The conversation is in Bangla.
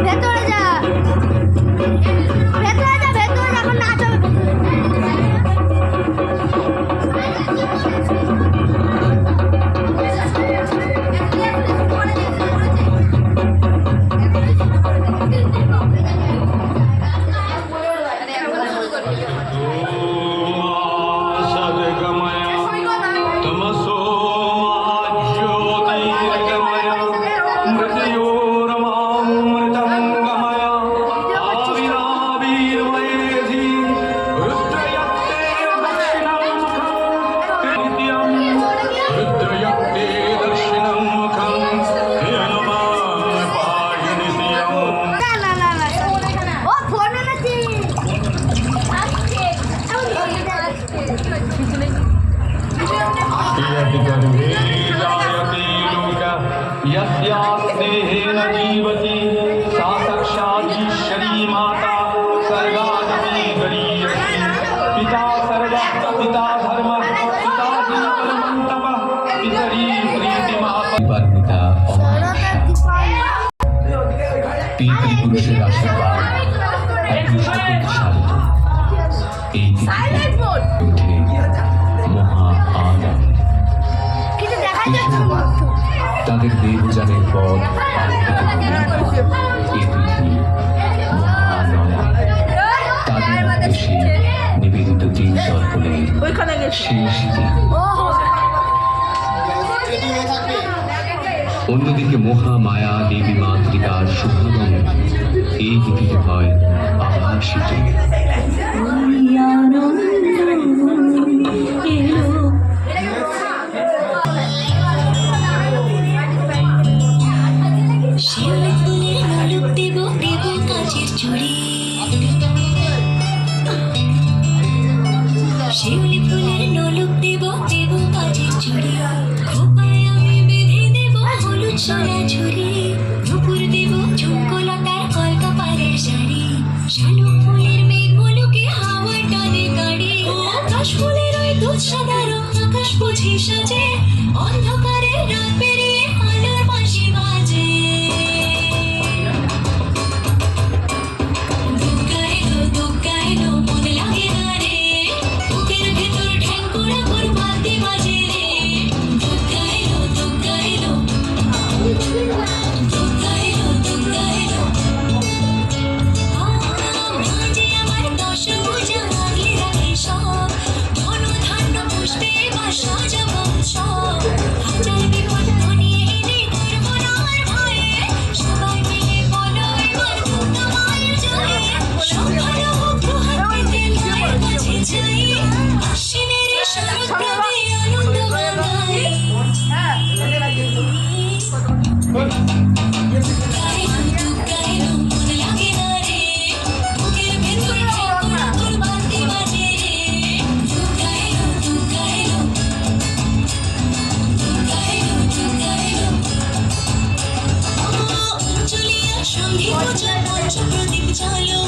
ভেতরে যা, ভেতরে যা, ভেতরে যা, এখন নাচ হবে यस्यास्नेहेन जीवति सा साक्षादीश्वरी माता सर्वादपि गरीयसी पिता सर्वः पिता धर्मः पिता परमं तपः पितरी प्रीतिमापा पिता পিতৃপুরুষের আশীর্বাদ একটি শক্তিশালী এই উঠে মহা আনন্দ তাদের দেবযানের পথ তাদের উদ্দেশ্যে নিবেদিত তিন সর্পণের শেষ দিন। অন্যদিকে মহামায়া দেবী মাতৃকার শুভাগমন এই তিথিতে হয় আভাসিত। শিউলি ফুলের নলুক দেব দেব কাজের চুড়ি, খোপায় আমি বেঁধে দেব হলুদ সোনা ঝুড়ি, নুপুর দেব ঝুমকোলতার কলকা পাড়ের শাড়ি, শালুক ফুলের মেঘ মুলুকে হাওয়ার টানে গাড়ি, আকাশ ফুলের ওই দুধ সাদা রং আকাশ বুঝি সাজে, অন্ধকারের রাত পেরিয়ে আলোর বাঁশি বাজে। প্রদীপ চালো